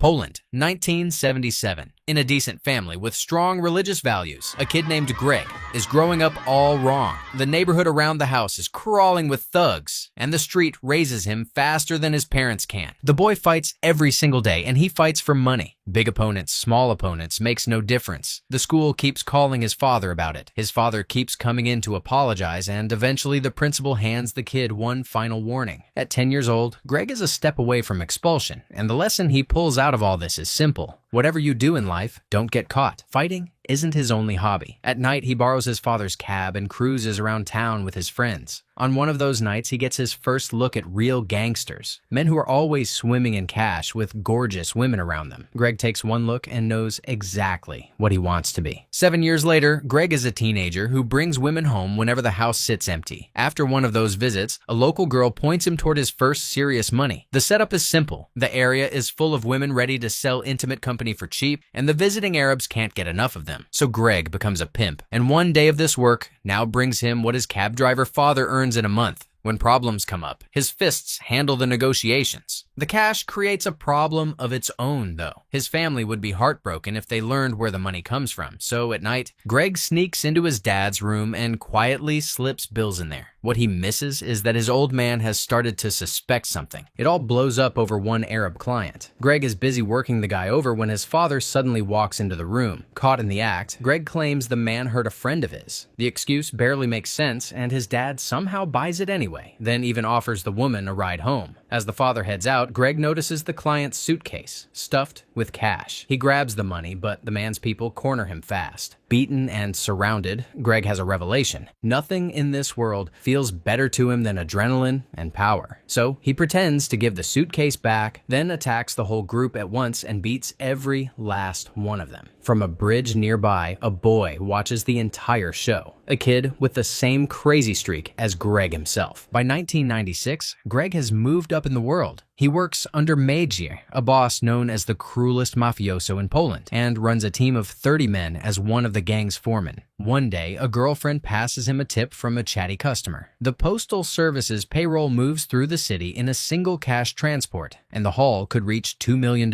Poland, 1977. In a decent family with strong religious values, a kid named Greg is growing up all wrong. The neighborhood around the house is crawling with thugs, and the street raises him faster than his parents can. The boy fights every single day, and he fights for money. Big opponents, small opponents, makes no difference. The school keeps calling his father about it. His father keeps coming in to apologize, and eventually the principal hands the kid one final warning. At 10 years old, Greg is a step away from expulsion, and the lesson he pulls out of all this is simple. Whatever you do in life, don't get caught. Fighting isn't his only hobby. At night, he borrows his father's cab and cruises around town with his friends. On one of those nights, he gets his first look at real gangsters, men who are always swimming in cash with gorgeous women around them. Greg takes one look and knows exactly what he wants to be. 7 years later, Greg is a teenager who brings women home whenever the house sits empty. After one of those visits, a local girl points him toward his first serious money. The setup is simple. The area is full of women ready to sell intimate company for cheap, and the visiting Arabs can't get enough of them. So Greg becomes a pimp, and one day of this work now brings him what his cab driver father earns in a month. When problems come up, his fists handle the negotiations. The cash creates a problem of its own, though. His family would be heartbroken if they learned where the money comes from, so at night, Greg sneaks into his dad's room and quietly slips bills in there. What he misses is that his old man has started to suspect something. It all blows up over one Arab client. Greg is busy working the guy over when his father suddenly walks into the room. Caught in the act, Greg claims the man hurt a friend of his. The excuse barely makes sense, and his dad somehow buys it anyway, then even offers the woman a ride home. As the father heads out, Greg notices the client's suitcase, stuffed with cash. He grabs the money, but the man's people corner him fast. Beaten and surrounded, Greg has a revelation. Nothing in this world feels better to him than adrenaline and power. So he pretends to give the suitcase back, then attacks the whole group at once and beats every last one of them. From a bridge nearby, a boy watches the entire show. A kid with the same crazy streak as Greg himself. By 1996, Greg has moved up in the world. He works under Maciej, a boss known as the cruelest mafioso in Poland, and runs a team of 30 men as one of the gang's foremen. One day, a girlfriend passes him a tip from a chatty customer. The Postal Service's payroll moves through the city in a single cash transport, and the haul could reach $2 million.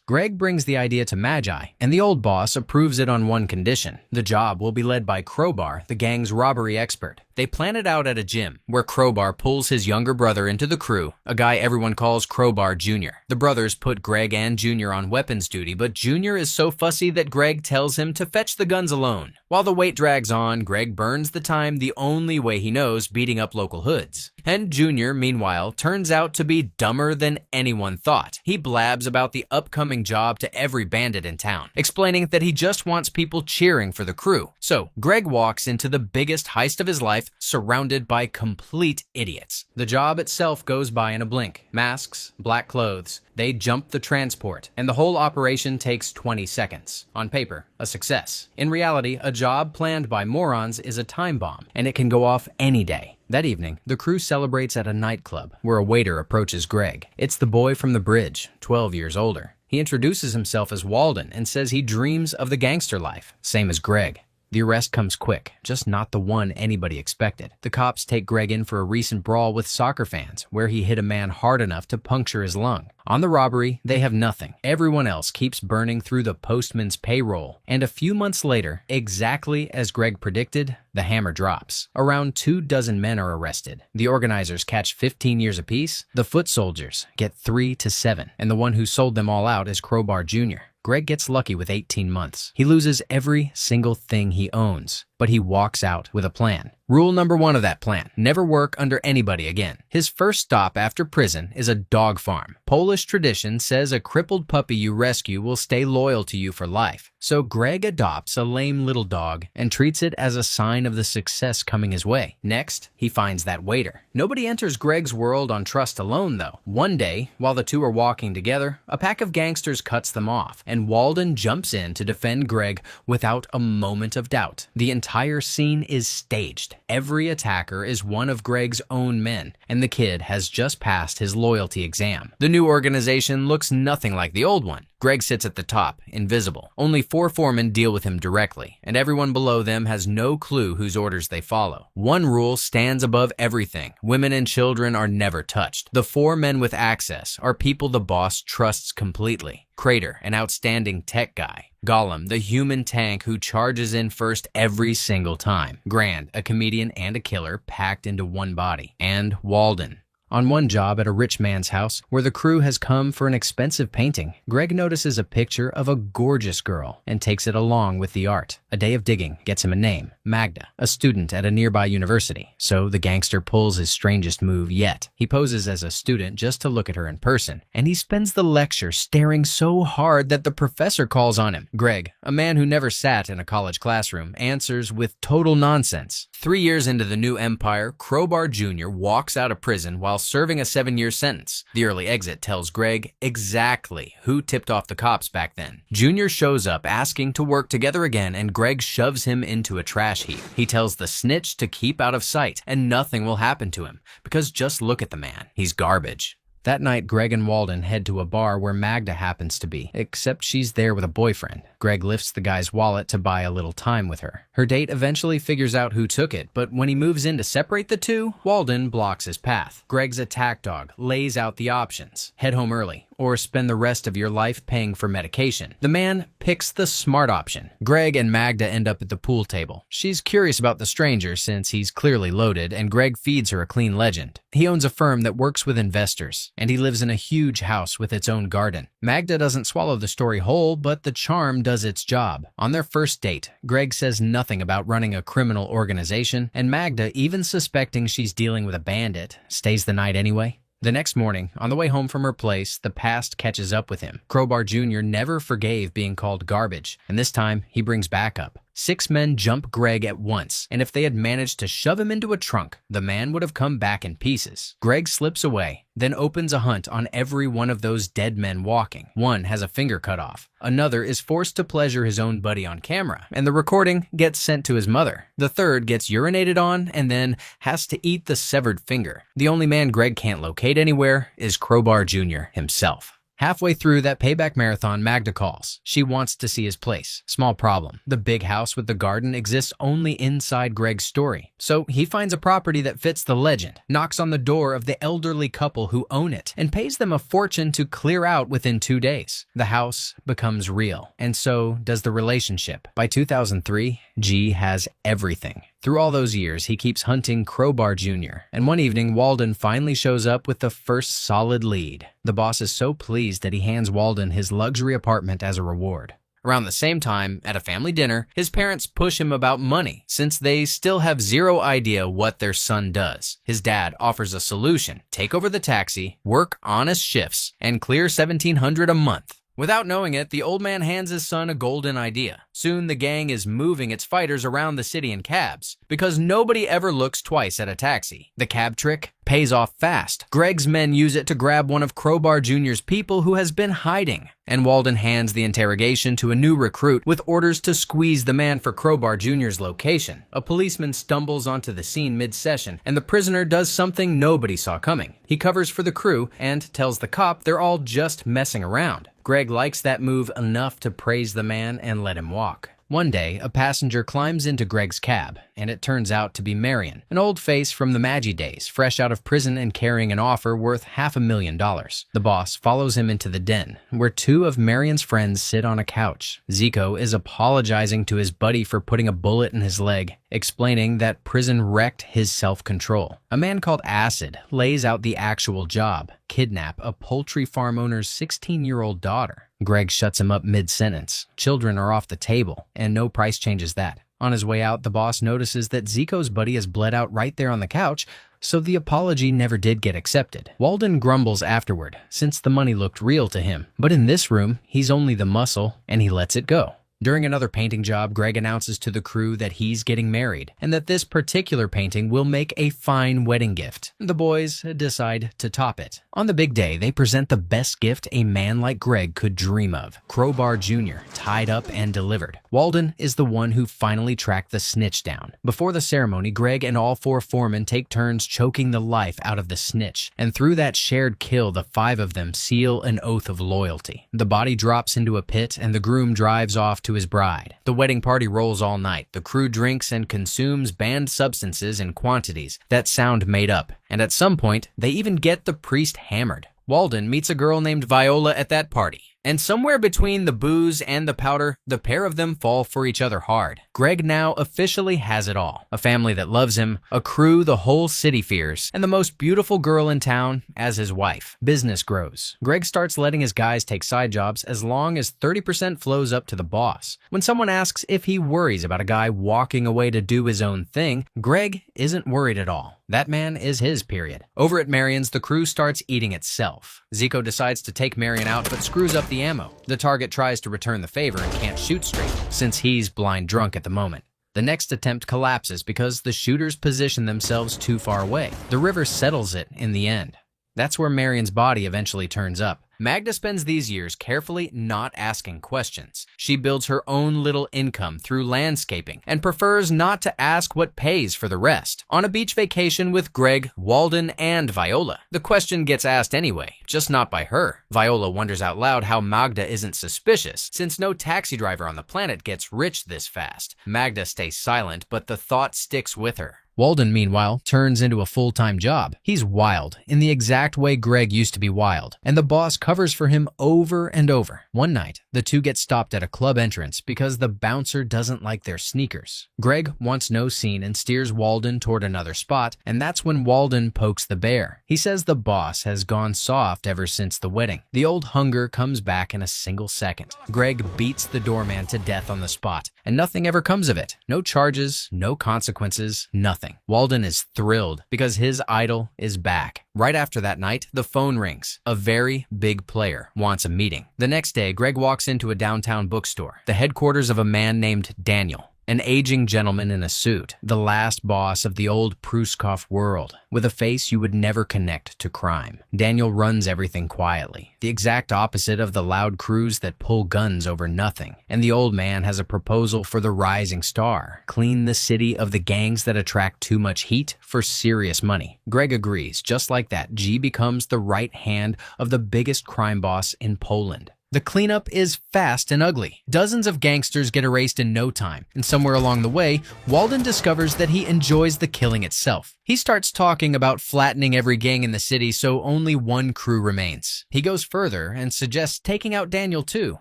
Greg brings the idea to Maciej, and the old boss approves it on one condition. The job will be led by Crowbar, the gang's robbery expert. They plan it out at a gym, where Crowbar pulls his younger brother into the crew, a guy everyone calls Crowbar Jr. The brothers put Greg and Jr. on weapons duty, but Jr. is so fussy that Greg tells him to fetch the guns alone. While the wait drags on, Greg burns the time the only way he knows, beating up local hoods. And Jr., meanwhile, turns out to be dumber than anyone thought. He blabs about the upcoming job to every bandit in town, explaining that he just wants people cheering for the crew. So, Greg walks into the biggest heist of his life, surrounded by complete idiots. The job itself goes by in a blink. Masks, black clothes, they jump the transport, and the whole operation takes 20 seconds. On paper, a success. In reality, a job planned by morons is a time bomb, and it can go off any day. That evening, the crew celebrates at a nightclub, where a waiter approaches Greg. It's the boy from the bridge, 12 years older. He introduces himself as Walden and says he dreams of the gangster life, same as Greg. The arrest comes quick, just not the one anybody expected. The cops take Greg in for a recent brawl with soccer fans, where he hit a man hard enough to puncture his lung. On the robbery, they have nothing. Everyone else keeps burning through the postman's payroll. And a few months later, exactly as Greg predicted, the hammer drops. Around 24 men are arrested. The organizers catch 15 years apiece. The foot soldiers get 3 to 7. And the one who sold them all out is Crowbar Jr. Greg gets lucky with 18 months. He loses every single thing he owns, but he walks out with a plan. Rule number 1 of that plan: never work under anybody again. His first stop after prison is a dog farm. Polish tradition says a crippled puppy you rescue will stay loyal to you for life. So Greg adopts a lame little dog and treats it as a sign of the success coming his way. Next, he finds that waiter. Nobody enters Greg's world on trust alone, though. One day, while the two are walking together, a pack of gangsters cuts them off, and Walden jumps in to defend Greg without a moment of doubt. The entire scene is staged. Every attacker is one of Greg's own men, and the kid has just passed his loyalty exam. The new organization looks nothing like the old one. Greg sits at the top, invisible. Only 4 foremen deal with him directly, and everyone below them has no clue whose orders they follow. One rule stands above everything. Women and children are never touched. The 4 men with access are people the boss trusts completely. Crater, an outstanding tech guy. Gollum, the human tank who charges in first every single time. Grand, a comedian and a killer packed into one body. And Walden. On one job at a rich man's house, where the crew has come for an expensive painting, Greg notices a picture of a gorgeous girl and takes it along with the art. A day of digging gets him a name, Magda, a student at a nearby university. So the gangster pulls his strangest move yet. He poses as a student just to look at her in person, and he spends the lecture staring so hard that the professor calls on him. Greg, a man who never sat in a college classroom, answers with total nonsense. 3 years into the new empire, Crowbar Jr. walks out of prison while serving a 7-year sentence. The early exit tells Greg exactly who tipped off the cops back then. Jr. shows up asking to work together again, and Greg shoves him into a trash heap. He tells the snitch to keep out of sight and nothing will happen to him, because just look at the man. He's garbage. That night, Greg and Walden head to a bar where Magda happens to be, except she's there with a boyfriend. Greg lifts the guy's wallet to buy a little time with her. Her date eventually figures out who took it, but when he moves in to separate the two, Walden blocks his path. Greg's attack dog lays out the options. Head home early, or spend the rest of your life paying for medication. The man picks the smart option. Greg and Magda end up at the pool table. She's curious about the stranger since he's clearly loaded, and Greg feeds her a clean legend. He owns a firm that works with investors, and he lives in a huge house with its own garden. Magda doesn't swallow the story whole, but the charm does its job. On their first date, Greg says nothing about running a criminal organization, and Magda, even suspecting she's dealing with a bandit, stays the night anyway. The next morning, on the way home from her place, the past catches up with him. Crowbar Jr. never forgave being called garbage, and this time he brings backup. 6 men jump Greg at once, and if they had managed to shove him into a trunk, the man would have come back in pieces. Greg slips away, then opens a hunt on every one of those dead men walking. One has a finger cut off. Another is forced to pleasure his own buddy on camera, and the recording gets sent to his mother. The third gets urinated on and then has to eat the severed finger. The only man Greg can't locate anywhere is Crowbar Jr. himself. Halfway through that payback marathon, Magda calls. She wants to see his place. Small problem. The big house with the garden exists only inside Greg's story. So he finds a property that fits the legend, knocks on the door of the elderly couple who own it, and pays them a fortune to clear out within 2 days. The house becomes real, and so does the relationship. By 2003, G has everything. Through all those years, he keeps hunting Crowbar Jr., and one evening, Walden finally shows up with the first solid lead. The boss is so pleased that he hands Walden his luxury apartment as a reward. Around the same time, at a family dinner, his parents push him about money, since they still have zero idea what their son does. His dad offers a solution: take over the taxi, work honest shifts, and clear $1,700 a month. Without knowing it, the old man hands his son a golden idea. Soon the gang is moving its fighters around the city in cabs, because nobody ever looks twice at a taxi. The cab trick pays off fast. Greg's men use it to grab one of Crowbar Jr.'s people who has been hiding, and Walden hands the interrogation to a new recruit with orders to squeeze the man for Crowbar Jr.'s location. A policeman stumbles onto the scene mid-session, and the prisoner does something nobody saw coming. He covers for the crew and tells the cop they're all just messing around. Greg likes that move enough to praise the man and let him walk. One day, a passenger climbs into Greg's cab, and it turns out to be Marion, an old face from the Maggie days, fresh out of prison and carrying an offer worth $500,000. The boss follows him into the den, where 2 of Marion's friends sit on a couch. Zico is apologizing to his buddy for putting a bullet in his leg, explaining that prison wrecked his self-control. A man called Acid lays out the actual job: kidnap a poultry farm owner's 16-year-old daughter. Greg shuts him up mid-sentence. Children are off the table, and no price changes that. On his way out, the boss notices that Zico's buddy has bled out right there on the couch, so the apology never did get accepted. Walden grumbles afterward, since the money looked real to him. But in this room, he's only the muscle, and he lets it go. During another painting job, Greg announces to the crew that he's getting married and that this particular painting will make a fine wedding gift. The boys decide to top it. On the big day, they present the best gift a man like Greg could dream of: Crowbar Jr., tied up and delivered. Walden is the one who finally tracked the snitch down. Before the ceremony, Greg and all 4 foremen take turns choking the life out of the snitch, and through that shared kill, the 5 of them seal an oath of loyalty. The body drops into a pit, and the groom drives off to his bride. The wedding party rolls all night. The crew drinks and consumes banned substances in quantities that sound made up, and at some point, they even get the priest hammered. Walden meets a girl named Viola at that party, and somewhere between the booze and the powder, the pair of them fall for each other hard. Greg now officially has it all: a family that loves him, a crew the whole city fears, and the most beautiful girl in town as his wife. Business grows. Greg starts letting his guys take side jobs as long as 30% flows up to the boss. When someone asks if he worries about a guy walking away to do his own thing, Greg isn't worried at all. That man is his, period. Over at Marion's, the crew starts eating itself. Zico decides to take Marion out but screws up the ammo. The target tries to return the favor and can't shoot straight, since he's blind drunk at the moment. The next attempt collapses because the shooters position themselves too far away. The river settles it in the end. That's where Marion's body eventually turns up. Magda spends these years carefully not asking questions. She builds her own little income through landscaping and prefers not to ask what pays for the rest. On a beach vacation with Greg, Walden, and Viola, the question gets asked anyway, just not by her. Viola wonders out loud how Magda isn't suspicious, since no taxi driver on the planet gets rich this fast. Magda stays silent, but the thought sticks with her. Walden, meanwhile, turns into a full-time job. He's wild, in the exact way Greg used to be wild, and the boss covers for him over and over. One night, the two get stopped at a club entrance because the bouncer doesn't like their sneakers. Greg wants no scene and steers Walden toward another spot, and that's when Walden pokes the bear. He says the boss has gone soft ever since the wedding. The old hunger comes back in a single second. Greg beats the doorman to death on the spot, and nothing ever comes of it. No charges, no consequences, nothing. Walden is thrilled because his idol is back. Right after that night, the phone rings. A very big player wants a meeting. The next day, Greg walks into a downtown bookstore, the headquarters of a man named Daniel. An aging gentleman in a suit, the last boss of the old Pruskoff world, with a face you would never connect to crime. Daniel runs everything quietly, the exact opposite of the loud crews that pull guns over nothing. And the old man has a proposal for the rising star: clean the city of the gangs that attract too much heat for serious money. Greg agrees. Just like that, G becomes the right hand of the biggest crime boss in Poland. The cleanup is fast and ugly. Dozens of gangsters get erased in no time, and somewhere along the way, Walden discovers that he enjoys the killing itself. He starts talking about flattening every gang in the city so only one crew remains. He goes further and suggests taking out Daniel too,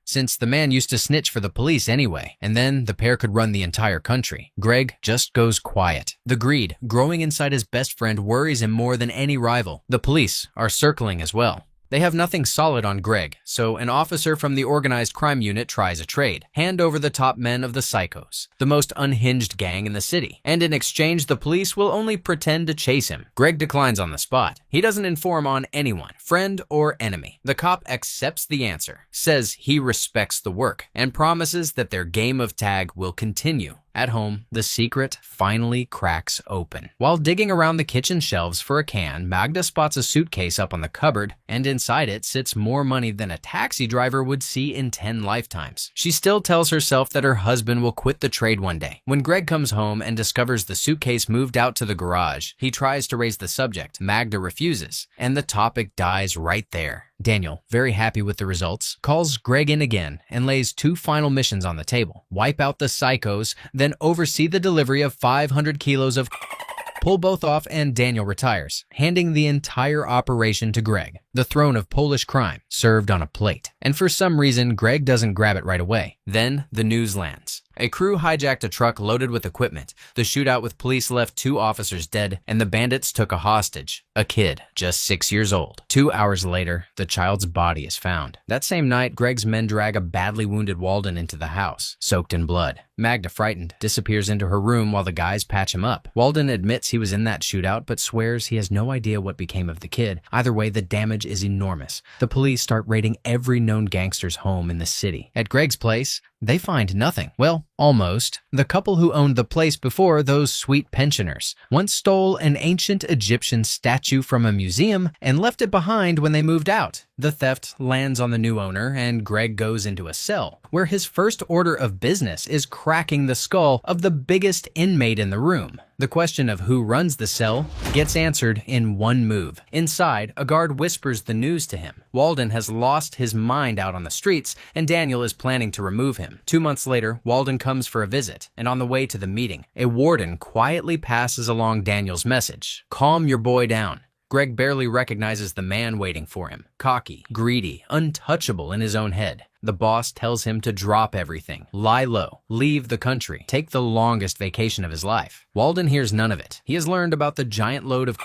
since the man used to snitch for the police anyway, and then the pair could run the entire country. Greg just goes quiet. The greed growing inside his best friend worries him more than any rival. The police are circling as well. They have nothing solid on Greg, so an officer from the organized crime unit tries a trade: hand over the top men of the Psychos, the most unhinged gang in the city, and in exchange the police will only pretend to chase him. Greg declines on the spot. He doesn't inform on anyone, friend or enemy. The cop accepts the answer, says he respects the work, and promises that their game of tag will continue. At home, the secret finally cracks open. While digging around the kitchen shelves for a can, Magda spots a suitcase up on the cupboard, and inside it sits more money than a taxi driver would see in 10 lifetimes. She still tells herself that her husband will quit the trade one day. When Greg comes home and discovers the suitcase moved out to the garage, he tries to raise the subject. Magda refuses, and the topic dies right there. Daniel, very happy with the results, calls Greg in again and lays 2 final missions on the table: wipe out the Psychos, then oversee the delivery of 500 kilos of pull both off, and Daniel retires, handing the entire operation to Greg. The throne of Polish crime served on a plate. And for some reason, Greg doesn't grab it right away. Then the news lands. A crew hijacked a truck loaded with equipment. The shootout with police left 2 officers dead, and the bandits took a hostage, a kid just 6 years old. 2 hours later, the child's body is found. That same night, Greg's men drag a badly wounded Walden into the house, soaked in blood. Magda, frightened, disappears into her room while the guys patch him up. Walden admits he was in that shootout but swears he has no idea what became of the kid. Either way, the damage is enormous. The police start raiding every known gangster's home in the city. At Greg's place, they find nothing. Well, almost. The couple who owned the place before, those sweet pensioners, once stole an ancient Egyptian statue from a museum and left it behind when they moved out. The theft lands on the new owner, and Greg goes into a cell, where his first order of business is cracking the skull of the biggest inmate in the room. The question of who runs the cell gets answered in one move. Inside, a guard whispers the news to him. Walden has lost his mind out on the streets, and Daniel is planning to remove him. 2 months later, Walden comes for a visit, and on the way to the meeting, a warden quietly passes along Daniel's message. Calm your boy down. Greg barely recognizes the man waiting for him. Cocky, greedy, untouchable in his own head. The boss tells him to drop everything, lie low, leave the country, take the longest vacation of his life. Walden hears none of it. He has learned about the giant load of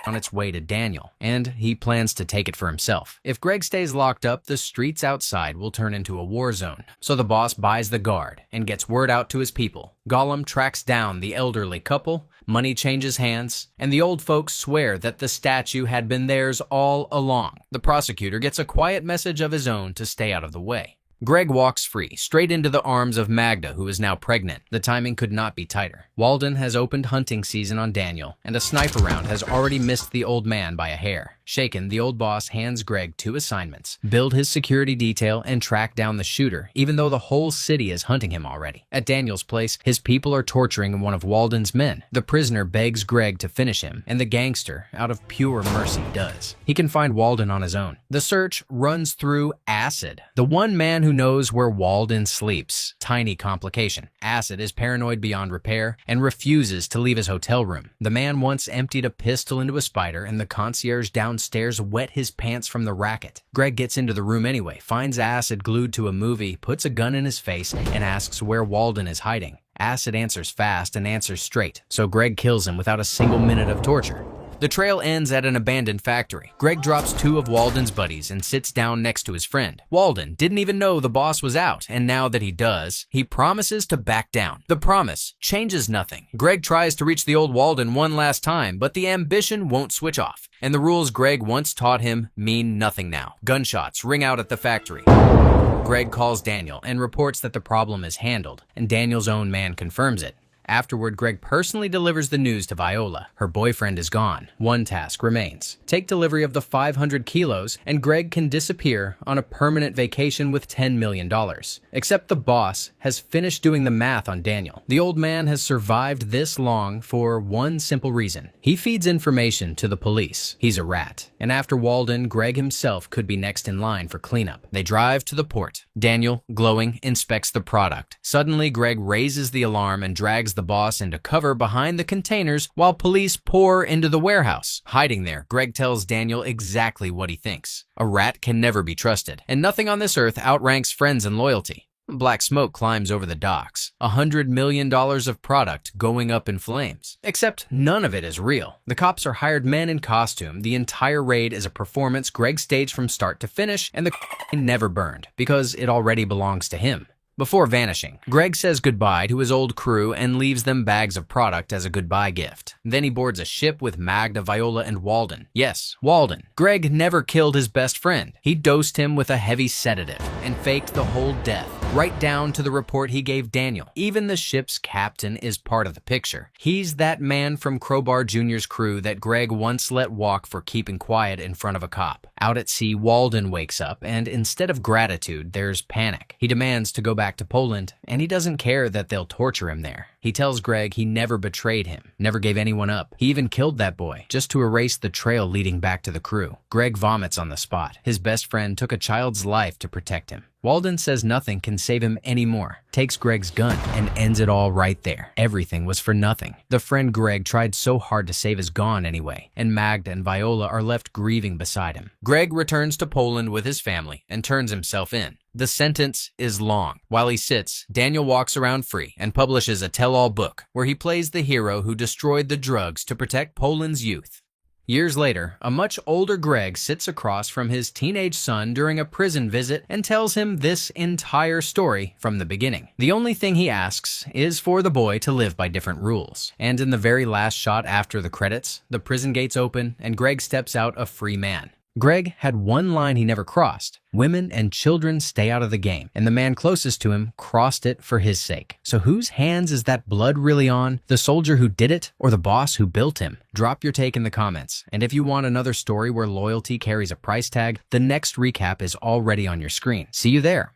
on its way to Daniel, and he plans to take it for himself. If Greg stays locked up, the streets outside will turn into a war zone. So the boss buys the guard and gets word out to his people. Gollum tracks down the elderly couple, money changes hands, and the old folks swear that the statue had been theirs all along. The prosecutor gets a quiet message of his own to stay out of the way. Greg walks free, straight into the arms of Magda, who is now pregnant. The timing could not be tighter. Walden has opened hunting season on Daniel, and a sniper round has already missed the old man by a hair. Shaken, the old boss hands Greg 2 assignments: build his security detail and track down the shooter, even though the whole city is hunting him already. At Daniel's place, his people are torturing one of Walden's men. The prisoner begs Greg to finish him, and the gangster, out of pure mercy, does. He can find Walden on his own. The search runs through Acid, the one man who knows where Walden sleeps. Tiny complication. Acid is paranoid beyond repair and refuses to leave his hotel room. The man once emptied a pistol into a spider, and the concierge downstairs wet his pants from the racket. Greg gets into the room anyway, finds Acid glued to a movie, puts a gun in his face, and asks where Walden is hiding. Acid answers fast and answers straight, so Greg kills him without a single minute of torture. The trail ends at an abandoned factory. Greg drops 2 of Walden's buddies and sits down next to his friend. Walden didn't even know the boss was out, and now that he does, he promises to back down. The promise changes nothing. Greg tries to reach the old Walden one last time, but the ambition won't switch off, and the rules Greg once taught him mean nothing now. Gunshots ring out at the factory. Greg calls Daniel and reports that the problem is handled, and Daniel's own man confirms it. Afterward, Greg personally delivers the news to Viola. Her boyfriend is gone. One task remains. Take delivery of the 500 kilos, and Greg can disappear on a permanent vacation with $10 million. Except the boss has finished doing the math on Daniel. The old man has survived this long for one simple reason. He feeds information to the police. He's a rat. And after Walden, Greg himself could be next in line for cleanup. They drive to the port. Daniel, glowing, inspects the product. Suddenly, Greg raises the alarm and drags the boss into cover behind the containers while police pour into the warehouse. Hiding there, Greg tells Daniel exactly what he thinks. A rat can never be trusted, and nothing on this earth outranks friends in loyalty. Black smoke climbs over the docks. $100 million of product going up in flames. Except none of it is real. The cops are hired men in costume. The entire raid is a performance Greg staged from start to finish, and the never burned because it already belongs to him. Before vanishing, Greg says goodbye to his old crew and leaves them bags of product as a goodbye gift. Then he boards a ship with Magda, Viola, and Walden. Yes, Walden. Greg never killed his best friend. He dosed him with a heavy sedative and faked the whole death, right down to the report he gave Daniel. Even the ship's captain is part of the picture. He's that man from Crowbar Jr.'s crew that Greg once let walk for keeping quiet in front of a cop. Out at sea, Walden wakes up, and instead of gratitude, there's panic. He demands to go back to Poland, and he doesn't care that they'll torture him there. He tells Greg he never betrayed him, never gave anyone up. He even killed that boy, just to erase the trail leading back to the crew. Greg vomits on the spot. His best friend took a child's life to protect him. Walden says nothing can save him anymore, takes Greg's gun, and ends it all right there. Everything was for nothing. The friend Greg tried so hard to save is gone anyway, and Magda and Viola are left grieving beside him. Greg returns to Poland with his family and turns himself in. The sentence is long. While he sits, Daniel walks around free and publishes a tell-all book where he plays the hero who destroyed the drugs to protect Poland's youth. Years later, a much older Greg sits across from his teenage son during a prison visit and tells him this entire story from the beginning. The only thing he asks is for the boy to live by different rules. And in the very last shot after the credits, the prison gates open and Greg steps out a free man. Greg had one line he never crossed: women and children stay out of the game, and the man closest to him crossed it for his sake. So whose hands is that blood really on? The soldier who did it, or the boss who built him? Drop your take in the comments. And if you want another story where loyalty carries a price tag, the next recap is already on your screen. See you there.